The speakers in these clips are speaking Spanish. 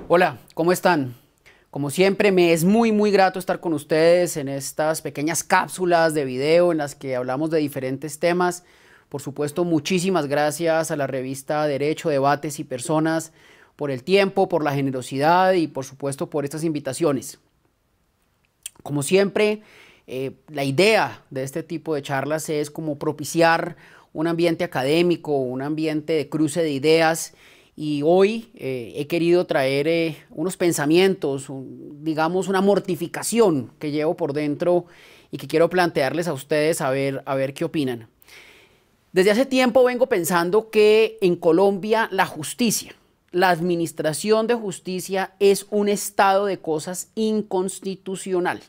Hola, ¿cómo están? Como siempre, me es muy grato estar con ustedes en estas pequeñas cápsulas de video en las que hablamos de diferentes temas. Por supuesto, muchísimas gracias a la revista Derecho, Debates y Personas por el tiempo, por la generosidad y por supuesto por estas invitaciones. Como siempre, la idea de este tipo de charlas es como propiciar un ambiente académico, un ambiente de cruce de ideas. Y hoy he querido traer unos pensamientos, digamos una mortificación que llevo por dentro y que quiero plantearles a ustedes a ver qué opinan. Desde hace tiempo vengo pensando que en Colombia la justicia, la administración de justicia es un estado de cosas inconstitucional.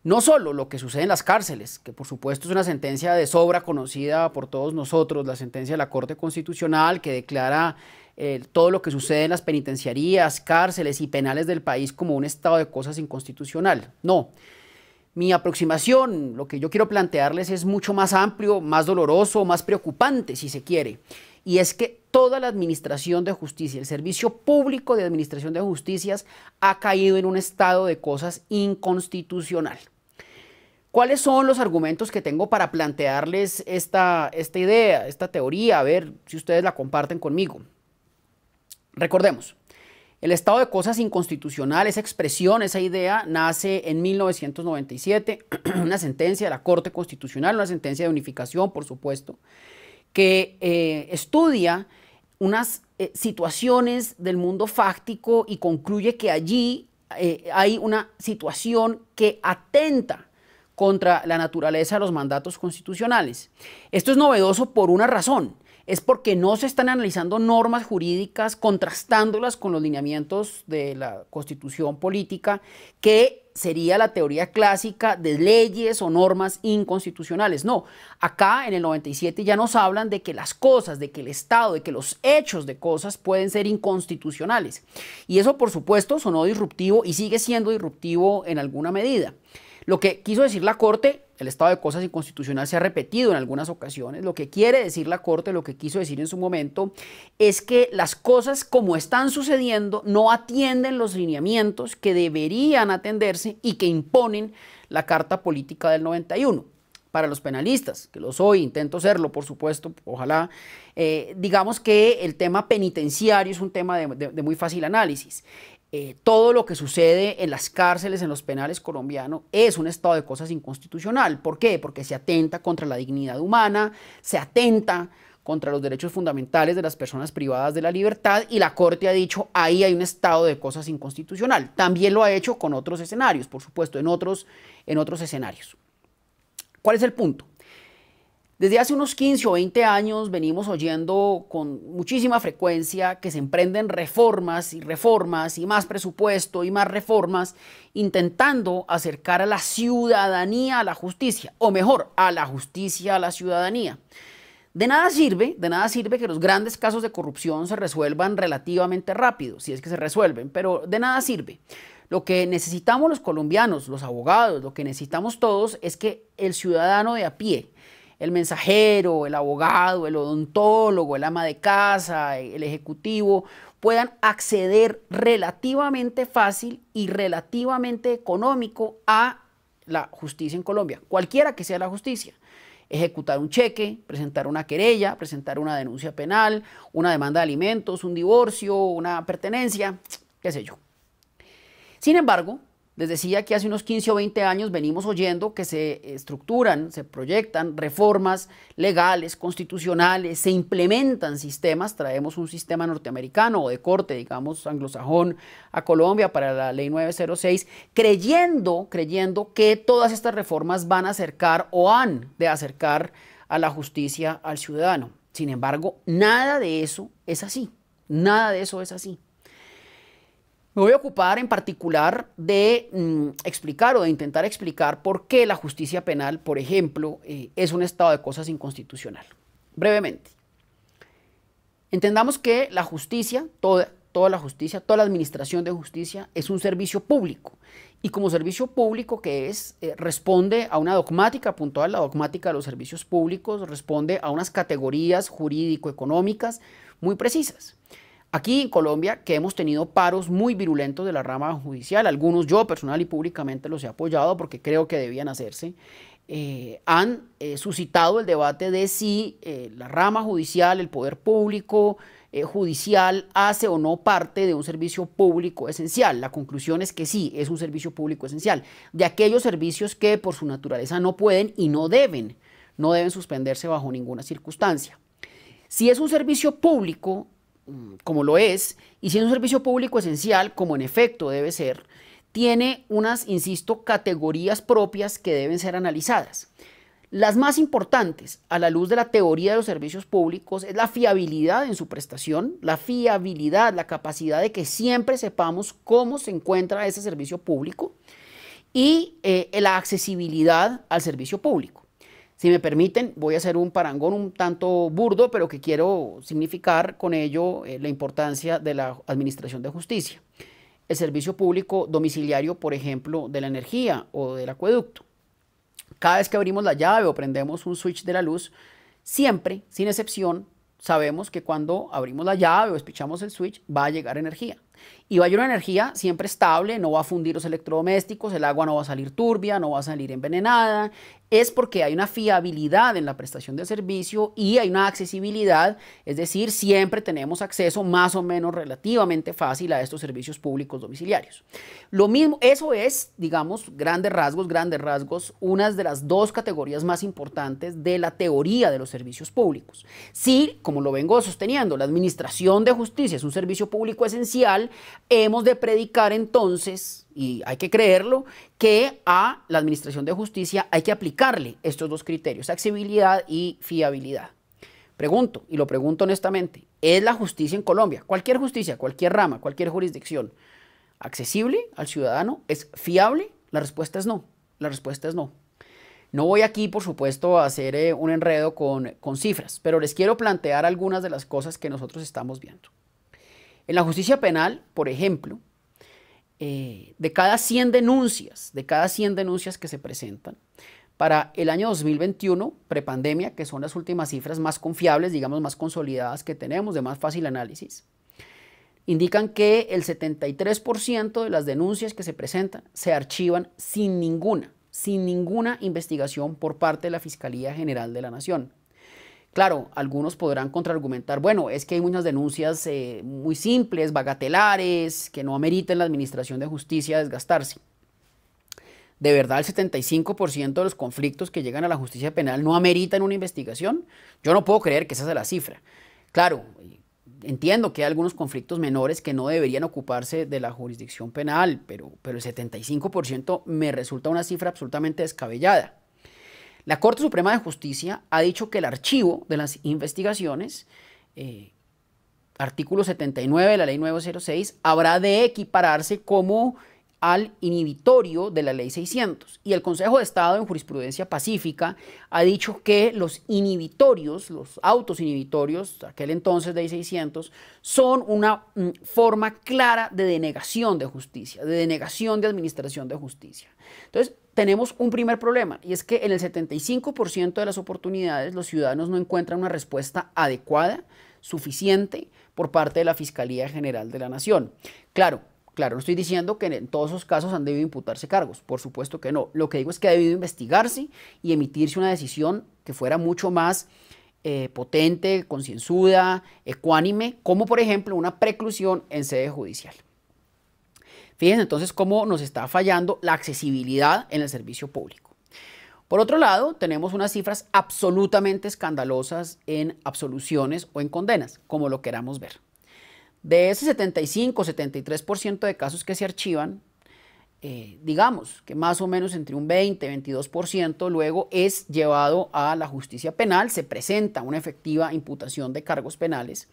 No solo lo que sucede en las cárceles, que por supuesto es una sentencia de sobra conocida por todos nosotros, la sentencia de la Corte Constitucional que declara todo lo que sucede en las penitenciarías, cárceles y penales del país como un estado de cosas inconstitucional. No, mi aproximación, lo que yo quiero plantearles es mucho más amplio, más doloroso, más preocupante si se quiere. Y es que toda la administración de justicia, el servicio público de administración de justicias ha caído en un estado de cosas inconstitucional. ¿Cuáles son los argumentos que tengo para plantearles esta idea, esta teoría? A ver si ustedes la comparten conmigo. Recordemos, el estado de cosas inconstitucional, esa expresión, esa idea, nace en 1997, una sentencia de la Corte Constitucional, una sentencia de unificación, por supuesto, que estudia unas situaciones del mundo fáctico y concluye que allí hay una situación que atenta contra la naturaleza de los mandatos constitucionales. Esto es novedoso por una razón, es porque no se están analizando normas jurídicas contrastándolas con los lineamientos de la Constitución política, que sería la teoría clásica de leyes o normas inconstitucionales. No, acá en el 97 ya nos hablan de que las cosas, de que el Estado, de que los hechos de cosas pueden ser inconstitucionales. Y eso, por supuesto, sonó disruptivo y sigue siendo disruptivo en alguna medida. Lo que quiso decir la Corte, el estado de cosas inconstitucional se ha repetido en algunas ocasiones, lo que quiere decir la Corte, lo que quiso decir en su momento, es que las cosas como están sucediendo no atienden los lineamientos que deberían atenderse y que imponen la Carta Política del 91. Para los penalistas, que lo soy, intento serlo, por supuesto, ojalá, digamos que el tema penitenciario es un tema de muy fácil análisis. Todo lo que sucede en las cárceles, en los penales colombianos, es un estado de cosas inconstitucional. ¿Por qué? Porque se atenta contra la dignidad humana, se atenta contra los derechos fundamentales de las personas privadas de la libertad y la Corte ha dicho, ahí hay un estado de cosas inconstitucional. También lo ha hecho con otros escenarios, por supuesto, en otros escenarios. ¿Cuál es el punto? Desde hace unos 15 o 20 años venimos oyendo con muchísima frecuencia que se emprenden reformas y más presupuesto y más reformas intentando acercar a la ciudadanía a la justicia, o mejor, a la justicia a la ciudadanía. De nada sirve que los grandes casos de corrupción se resuelvan relativamente rápido, si es que se resuelven, pero de nada sirve. Lo que necesitamos los colombianos, los abogados, lo que necesitamos todos es que el ciudadano de a pie, el mensajero, el abogado, el odontólogo, el ama de casa, el ejecutivo, puedan acceder relativamente fácil y relativamente económico a la justicia en Colombia, cualquiera que sea la justicia. Ejecutar un cheque, presentar una querella, presentar una denuncia penal, una demanda de alimentos, un divorcio, una pertenencia, qué sé yo. Sin embargo, les decía que hace unos 15 o 20 años venimos oyendo que se estructuran, se proyectan reformas legales, constitucionales, se implementan sistemas, traemos un sistema norteamericano o de corte, digamos, anglosajón a Colombia para la ley 906, creyendo que todas estas reformas van a acercar o han de acercar a la justicia al ciudadano. Sin embargo, nada de eso es así, nada de eso es así. Me voy a ocupar en particular de explicar o de intentar explicar por qué la justicia penal, por ejemplo, es un estado de cosas inconstitucional. Brevemente, entendamos que la justicia, toda la justicia, toda la administración de justicia es un servicio público y como servicio público que es, responde a una dogmática puntual, la dogmática de los servicios públicos responde a unas categorías jurídico-económicas muy precisas. aquí en Colombia, que hemos tenido paros muy virulentos de la rama judicial, algunos yo personal y públicamente los he apoyado porque creo que debían hacerse, han suscitado el debate de si la rama judicial, el poder público judicial hace o no parte de un servicio público esencial. La conclusión es que sí, es un servicio público esencial, de aquellos servicios que por su naturaleza no pueden y no deben suspenderse bajo ninguna circunstancia. Si es un servicio público, como lo es, y si es un servicio público esencial, como en efecto debe ser, tiene unas, insisto, categorías propias que deben ser analizadas. Las más importantes, a la luz de la teoría de los servicios públicos, es la fiabilidad en su prestación, la fiabilidad, la capacidad de que siempre sepamos cómo se encuentra ese servicio público y la accesibilidad al servicio público. Si me permiten, voy a hacer un parangón un tanto burdo, pero que quiero significar con ello la importancia de la administración de justicia. El servicio público domiciliario, por ejemplo, de la energía o del acueducto. Cada vez que abrimos la llave o prendemos un switch de la luz, siempre, sin excepción, sabemos que cuando abrimos la llave o despichamos el switch va a llegar energía. Y va a llegar una energía siempre estable, no va a fundir los electrodomésticos, el agua no va a salir turbia, no va a salir envenenada. Es porque hay una fiabilidad en la prestación del servicio y hay una accesibilidad, es decir, siempre tenemos acceso más o menos relativamente fácil a estos servicios públicos domiciliarios. Lo mismo, eso es, digamos, grandes rasgos, una de las dos categorías más importantes de la teoría de los servicios públicos. Sí, como lo vengo sosteniendo, la administración de justicia es un servicio público esencial, hemos de predicar entonces, y hay que creerlo, que a la administración de justicia hay que aplicarle estos dos criterios, accesibilidad y fiabilidad. Pregunto, y lo pregunto honestamente, ¿es la justicia en Colombia, cualquier justicia, cualquier rama, cualquier jurisdicción, accesible al ciudadano? ¿Es fiable? La respuesta es no. La respuesta es no. No voy aquí, por supuesto, a hacer un enredo con cifras, pero les quiero plantear algunas de las cosas que nosotros estamos viendo. En la justicia penal, por ejemplo, de cada 100 denuncias que se presentan, para el año 2021, prepandemia, que son las últimas cifras más confiables, digamos más consolidadas que tenemos, de más fácil análisis, indican que el 73% de las denuncias que se presentan se archivan sin ninguna investigación por parte de la Fiscalía General de la Nación. Claro, algunos podrán contraargumentar, bueno, es que hay muchas denuncias muy simples, bagatelares, que no ameriten la administración de justicia desgastarse. ¿De verdad el 75% de los conflictos que llegan a la justicia penal no ameritan una investigación? Yo no puedo creer que esa sea la cifra. Claro, entiendo que hay algunos conflictos menores que no deberían ocuparse de la jurisdicción penal, pero el 75% me resulta una cifra absolutamente descabellada. La Corte Suprema de Justicia ha dicho que el archivo de las investigaciones, artículo 79 de la Ley 906, habrá de equipararse como al inhibitorio de la Ley 600. Y el Consejo de Estado en jurisprudencia pacífica ha dicho que los inhibitorios, los autos inhibitorios, aquel entonces Ley 600, son una forma clara de denegación de justicia, de denegación de administración de justicia. Entonces, tenemos un primer problema, y es que en el 75% de las oportunidades los ciudadanos no encuentran una respuesta adecuada, suficiente, por parte de la Fiscalía General de la Nación. Claro, no estoy diciendo que en todos esos casos han debido imputarse cargos, por supuesto que no. Lo que digo es que ha debido investigarse y emitirse una decisión que fuera mucho más potente, concienzuda, ecuánime, como por ejemplo una preclusión en sede judicial. Fíjense entonces cómo nos está fallando la accesibilidad en el servicio público. Por otro lado, tenemos unas cifras absolutamente escandalosas en absoluciones o en condenas, como lo queramos ver. De ese 75-73% de casos que se archivan, digamos que más o menos entre un 20-22% luego es llevado a la justicia penal, se presenta una efectiva imputación de cargos penales,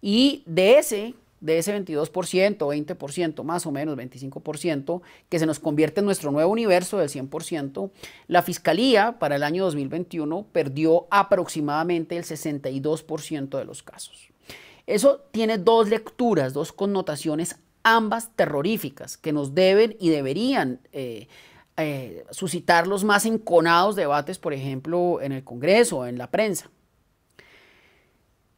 y de ese 22%, 20%, más o menos 25%, que se nos convierte en nuestro nuevo universo del 100%, la Fiscalía para el año 2021 perdió aproximadamente el 62% de los casos. Eso tiene dos lecturas, dos connotaciones, ambas terroríficas, que nos deben y deberían suscitar los más enconados debates, por ejemplo, en el Congreso, en la prensa.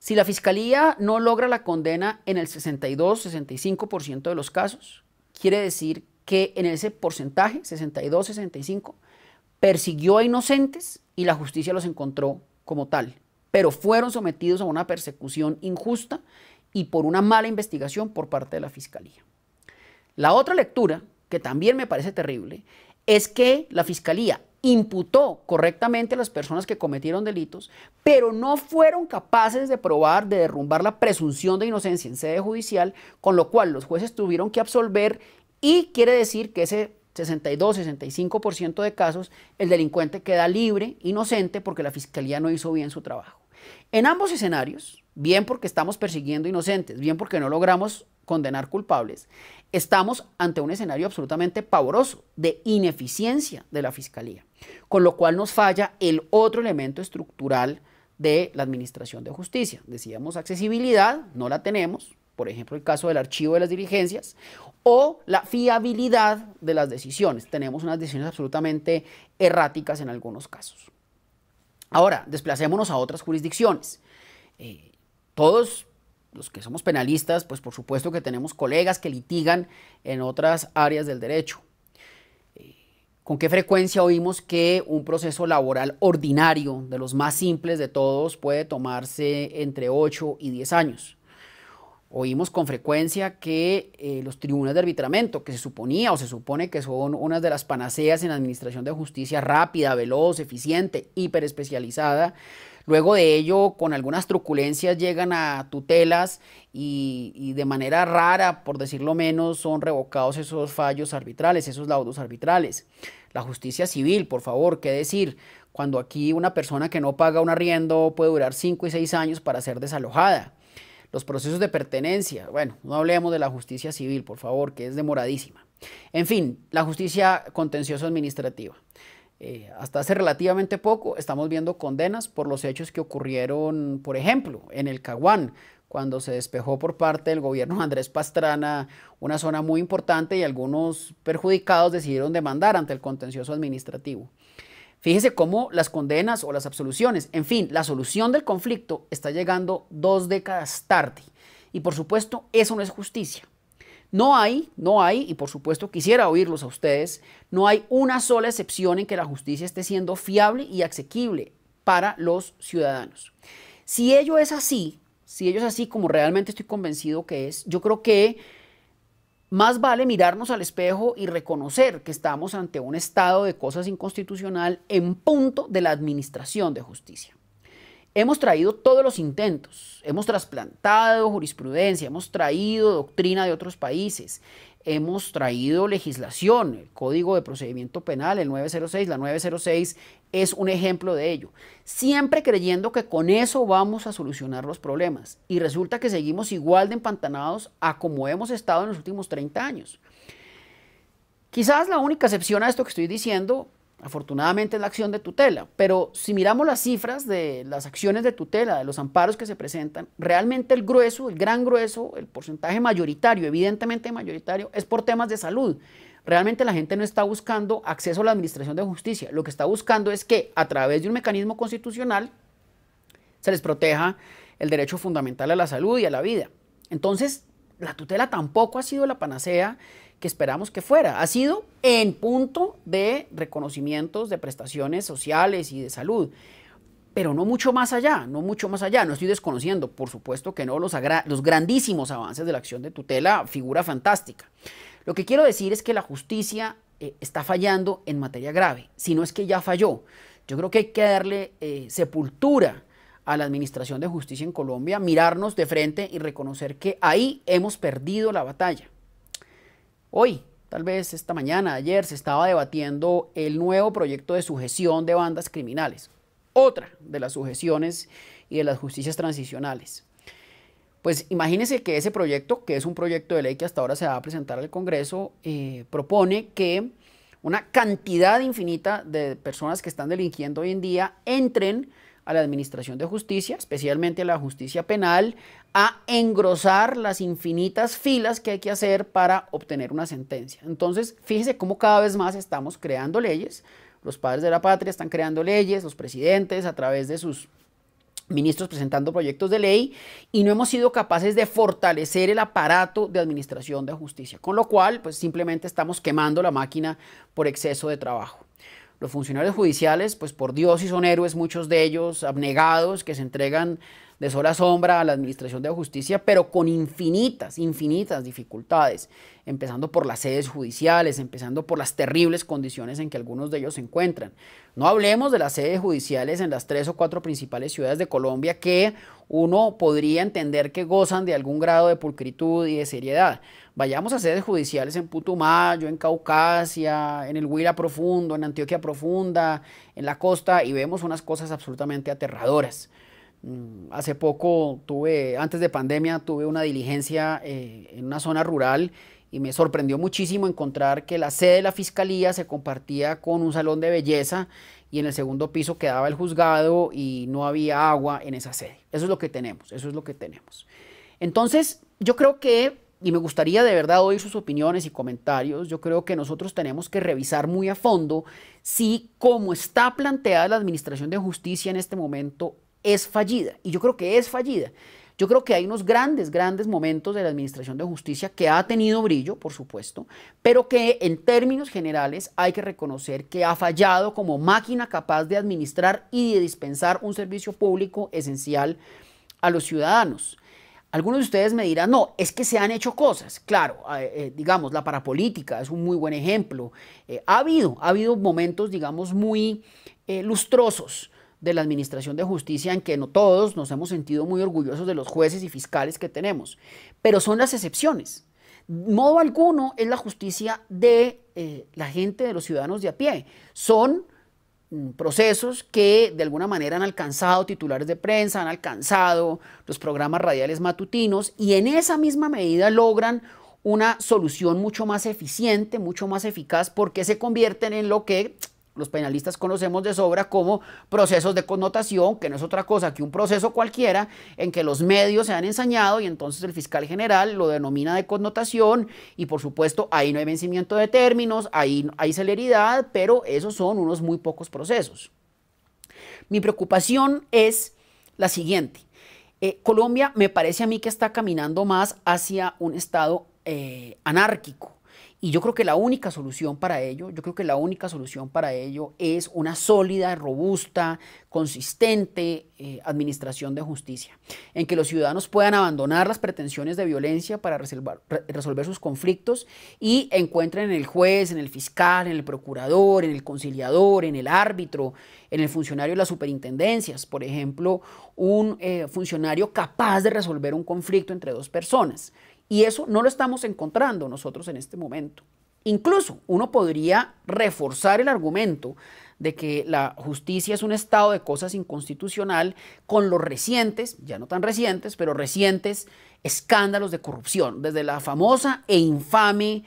Si la fiscalía no logra la condena en el 62-65% de los casos, quiere decir que en ese porcentaje, 62-65, persiguió a inocentes y la justicia los encontró como tal, pero fueron sometidos a una persecución injusta y por una mala investigación por parte de la fiscalía. La otra lectura, que también me parece terrible, es que la fiscalía imputó correctamente a las personas que cometieron delitos, pero no fueron capaces de probar, de derrumbar la presunción de inocencia en sede judicial, con lo cual los jueces tuvieron que absolver y quiere decir que ese 62-65% de casos el delincuente queda libre, inocente, porque la fiscalía no hizo bien su trabajo. En ambos escenarios, bien porque estamos persiguiendo inocentes, bien porque no logramos condenar culpables, estamos ante un escenario absolutamente pavoroso de ineficiencia de la fiscalía, con lo cual nos falla el otro elemento estructural de la administración de justicia. Decíamos accesibilidad, no la tenemos, por ejemplo el caso del archivo de las diligencias, o la fiabilidad de las decisiones. Tenemos unas decisiones absolutamente erráticas en algunos casos. Ahora, desplacémonos a otras jurisdicciones. Todos los que somos penalistas, pues por supuesto que tenemos colegas que litigan en otras áreas del derecho. ¿Con qué frecuencia oímos que un proceso laboral ordinario, de los más simples de todos, puede tomarse entre 8 y 10 años? Oímos con frecuencia que los tribunales de arbitramiento, que se suponía o se supone que son unas de las panaceas en la administración de justicia rápida, veloz, eficiente, hiperespecializada, luego de ello, con algunas truculencias, llegan a tutelas y de manera rara, por decirlo menos, son revocados esos fallos arbitrales, esos laudos arbitrales. La justicia civil, por favor, ¿qué decir? Cuando aquí una persona que no paga un arriendo puede durar 5 y 6 años para ser desalojada. Los procesos de pertenencia, bueno, no hablemos de la justicia civil, por favor, que es demoradísima. En fin, la justicia contencioso administrativa. Hasta hace relativamente poco estamos viendo condenas por los hechos que ocurrieron, por ejemplo, en el Caguán, cuando se despejó por parte del gobierno de Andrés Pastrana una zona muy importante y algunos perjudicados decidieron demandar ante el contencioso administrativo. Fíjese cómo las condenas o las absoluciones, en fin, la solución del conflicto está llegando 2 décadas tarde. Y por supuesto, eso no es justicia. No hay, y por supuesto quisiera oírlos a ustedes, no hay una sola excepción en que la justicia esté siendo fiable y asequible para los ciudadanos. Si ello es así como realmente estoy convencido que es, yo creo que más vale mirarnos al espejo y reconocer que estamos ante un estado de cosas inconstitucional en punto de la administración de justicia. Hemos traído todos los intentos, hemos trasplantado jurisprudencia, hemos traído doctrina de otros países, hemos traído legislación, el Código de Procedimiento Penal, el 906, la 906 es un ejemplo de ello, siempre creyendo que con eso vamos a solucionar los problemas y resulta que seguimos igual de empantanados a como hemos estado en los últimos 30 años. Quizás la única excepción a esto que estoy diciendo, afortunadamente, es la acción de tutela, pero si miramos las cifras de las acciones de tutela, de los amparos que se presentan, realmente el grueso, el gran grueso, el porcentaje mayoritario, evidentemente mayoritario, es por temas de salud. Realmente la gente no está buscando acceso a la administración de justicia, lo que está buscando es que a través de un mecanismo constitucional se les proteja el derecho fundamental a la salud y a la vida. Entonces, la tutela tampoco ha sido la panacea que esperamos que fuera. Ha sido en punto de reconocimientos de prestaciones sociales y de salud, pero no mucho más allá, no mucho más allá. No estoy desconociendo, por supuesto que no, los grandísimos avances de la acción de tutela, figura fantástica. Lo que quiero decir es que la justicia está fallando en materia grave, si no es que ya falló. Yo creo que hay que darle sepultura a la administración de justicia en Colombia, mirarnos de frente y reconocer que ahí hemos perdido la batalla. Hoy, tal vez esta mañana, ayer, se estaba debatiendo el nuevo proyecto de sujeción de bandas criminales, otra de las sujeciones y de las justicias transicionales. Pues imagínense que ese proyecto, que es un proyecto de ley que hasta ahora se va a presentar al Congreso, propone que una cantidad infinita de personas que están delinquiendo hoy en día entren a la administración de justicia, especialmente a la justicia penal, a engrosar las infinitas filas que hay que hacer para obtener una sentencia. Entonces, fíjese cómo cada vez más estamos creando leyes, los padres de la patria están creando leyes, los presidentes a través de sus ministros presentando proyectos de ley y no hemos sido capaces de fortalecer el aparato de administración de justicia, con lo cual pues simplemente estamos quemando la máquina por exceso de trabajo. Los funcionarios judiciales, pues por Dios, sí son héroes, muchos de ellos abnegados, que se entregan de sol a sombra a la administración de justicia, pero con infinitas dificultades, empezando por las sedes judiciales, empezando por las terribles condiciones en que algunos de ellos se encuentran. No hablemos de las sedes judiciales en las 3 o 4 principales ciudades de Colombia que uno podría entender que gozan de algún grado de pulcritud y de seriedad. Vayamos a sedes judiciales en Putumayo, en Caucasia, en el Huila profundo, en Antioquia profunda, en la costa, y vemos unas cosas absolutamente aterradoras. Hace poco antes de pandemia, tuve una diligencia en una zona rural y me sorprendió muchísimo encontrar que la sede de la fiscalía se compartía con un salón de belleza y en el segundo piso quedaba el juzgado y no había agua en esa sede. Eso es lo que tenemos, eso es lo que tenemos. Entonces, yo creo que, y me gustaría de verdad oír sus opiniones y comentarios, yo creo que nosotros tenemos que revisar muy a fondo si como está planteada la administración de justicia en este momento es fallida, y yo creo que es fallida. Yo creo que hay unos grandes momentos de la administración de justicia que ha tenido brillo, por supuesto, pero que en términos generales hay que reconocer que ha fallado como máquina capaz de administrar y de dispensar un servicio público esencial a los ciudadanos. Algunos de ustedes me dirán, no, es que se han hecho cosas. Claro, digamos, la parapolítica es un muy buen ejemplo. Ha habido momentos, digamos, muy lustrosos de la administración de justicia en que no todos nos hemos sentido muy orgullosos de los jueces y fiscales que tenemos, pero son las excepciones. Modo alguno es la justicia de la gente, de los ciudadanos de a pie. Son procesos que de alguna manera han alcanzado titulares de prensa, han alcanzado los programas radiales matutinos y en esa misma medida logran una solución mucho más eficiente, mucho más eficaz, porque se convierten en lo que los penalistas conocemos de sobra como procesos de connotación, que no es otra cosa que un proceso cualquiera en que los medios se han ensañado y entonces el fiscal general lo denomina de connotación y por supuesto ahí no hay vencimiento de términos, ahí hay celeridad, pero esos son unos muy pocos procesos. Mi preocupación es la siguiente. Colombia me parece a mí que está caminando más hacia un estado anárquico. Y yo creo que la única solución para ello, es una sólida, robusta, consistente administración de justicia, en que los ciudadanos puedan abandonar las pretensiones de violencia para resolver sus conflictos y encuentren en el juez, en el fiscal, en el procurador, en el conciliador, en el árbitro, en el funcionario de las superintendencias, por ejemplo, un funcionario capaz de resolver un conflicto entre dos personas. Y eso no lo estamos encontrando nosotros en este momento. Incluso uno podría reforzar el argumento de que la justicia es un estado de cosas inconstitucional con los recientes, ya no tan recientes, pero recientes escándalos de corrupción, desde la famosa e infame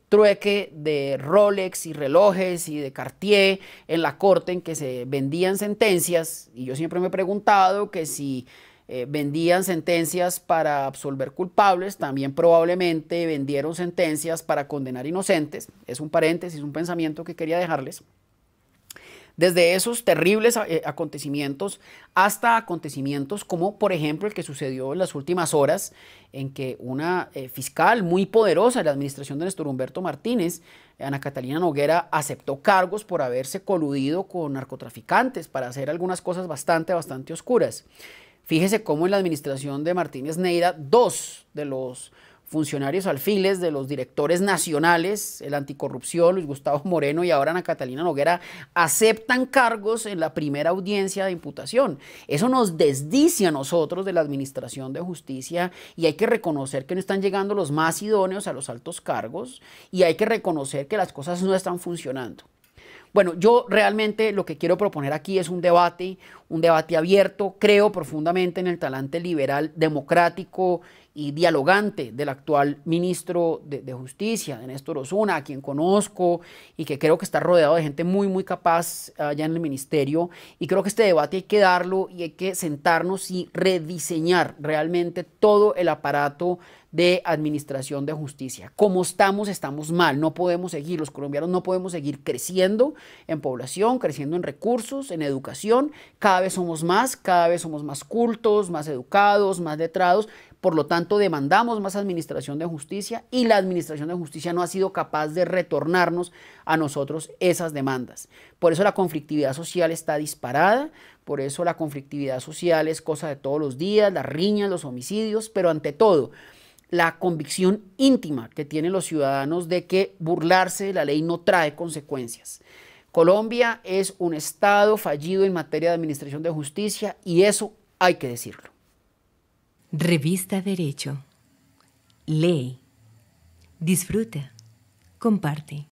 trueque de Rolex y relojes y de Cartier en la corte en que se vendían sentencias, y yo siempre me he preguntado que si vendían sentencias para absolver culpables, también probablemente vendieron sentencias para condenar inocentes. Es un paréntesis, un pensamiento que quería dejarles. Desde esos terribles acontecimientos hasta acontecimientos como, por ejemplo, el que sucedió en las últimas horas, en que una fiscal muy poderosa de la administración de Néstor Humberto Martínez, Ana Catalina Noguera, aceptó cargos por haberse coludido con narcotraficantes para hacer algunas cosas bastante oscuras. Fíjese cómo en la administración de Martínez Neira, 2 de los funcionarios alfiles de los directores nacionales, el anticorrupción, Luis Gustavo Moreno y ahora Ana Catalina Noguera, aceptan cargos en la primera audiencia de imputación. Eso nos desdice a nosotros de la administración de justicia y hay que reconocer que no están llegando los más idóneos a los altos cargos y hay que reconocer que las cosas no están funcionando. Bueno, yo realmente lo que quiero proponer aquí es un debate abierto. Creo profundamente en el talante liberal, democrático y dialogante del actual ministro de Justicia, de Néstor Osuna, a quien conozco y que creo que está rodeado de gente muy capaz allá en el ministerio. Y creo que este debate hay que darlo y hay que sentarnos y rediseñar realmente todo el aparato de administración de justicia. Como estamos, estamos mal, no podemos seguir, los colombianos no podemos seguir creciendo en población, creciendo en recursos, en educación, cada vez somos más cultos, más educados, más letrados, por lo tanto demandamos más administración de justicia y la administración de justicia no ha sido capaz de retornarnos a nosotros esas demandas. Por eso la conflictividad social está disparada, por eso la conflictividad social es cosa de todos los días, las riñas, los homicidios, pero ante todo, la convicción íntima que tienen los ciudadanos de que burlarse de la ley no trae consecuencias. Colombia es un estado fallido en materia de administración de justicia y eso hay que decirlo. Revista Derecho. Lee. Disfruta. Comparte.